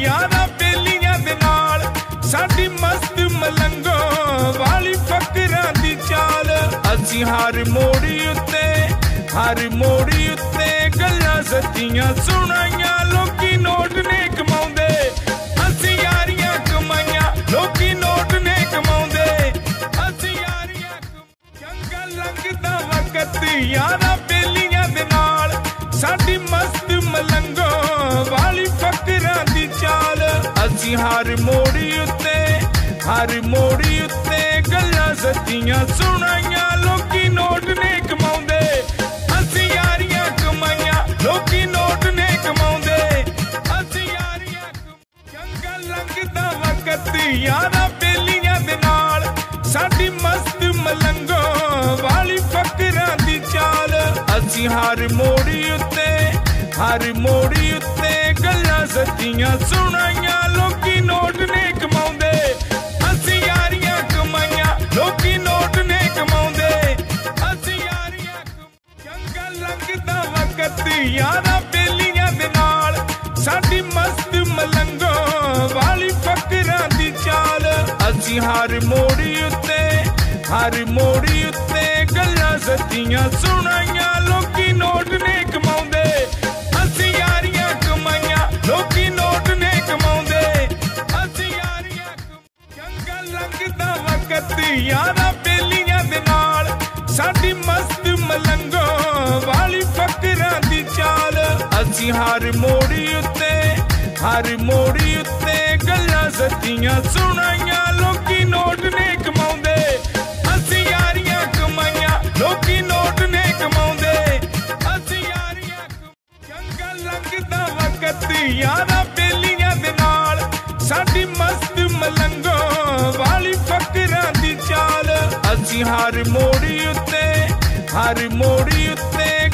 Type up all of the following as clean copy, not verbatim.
यारा बेलियां दे नाल साडी मस्त मलंगो वाली फकरां दी चाल। असीं हर मोड़ी उत्ते गल्लां सच्चियां सुनाइयां लोकी नोट ने कमाउंदे। असीं यारियां कमाइयां लोकी नोट ने कमाउंदे। असीं यारियां चंगा लंघदा वक्त यारा बेलियां दे नाल साडी मस्त मलंगो वाली फकरां दी चाल। असीं हर मोड़ी उत्ते गल्लां सच्चियां सुनाइयां लोकी नोट ने कमाउंदे। असीं यारियां कमाइयां लोकी नोट ने कमाउंदे। असीं यारियां चंगा लंघदा वक्त यारा बेलियां दे नाल साडी मस्त मलंगो वाली फकरां दी चाल। असीं हर मोड़ी उत्ते गल्लां सच्चियां सुनाइयां लोकी नोट ने कमाउंदे। असीं यारियां कमाइयां लोकी नोट ने कमाउंदे। असीं यारियां चंगा लंघदा वक्त यारा बेलियां दे नाल साडी मस्त मलंगो वाली फकरां दी चाल। असीं हर मोड़ी उत्ते गल्लां सच्चियां सुनाइयां लोकी नोट ने कमाउंदे। असीं यारियां कमाइयां लोकी नोट ने कमाउंदे। असीं यारियां चंगा लंघदा वक्त यारा बेलियां दे नाल साडी मस्त मलंगो वाली फकरां दी चाल। असीं हर मोड़ी उत्ते गल्लां सच्चियां सुनाइयां लोकी नोट ने कमाउंदे। असीं यारियां कमाइयां लोकी नोट ने कमाउंदे। असीं यारियां चंगा लंघदा वक्त यारा बेलियां दे नाल साडी मस्त मलंगो वाली फकरां दी चाल। असीं हर मोड़ी उत्ते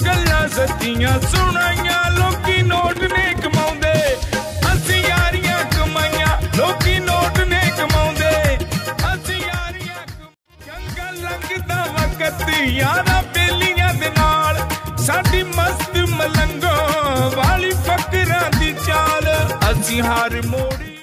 गल्लां सच्चियां सुनाइयां लोकी नोट ने कमाउंदे। असीं यारियां कमाइयां लोकी नोट ने कमाउंदे। असीं यारियां चंगा लंघदा वक्त यारा बेलियां दे नाल साडी मस्त मलंगो वाली फकरां दी चाल। असीं हर मोड़ी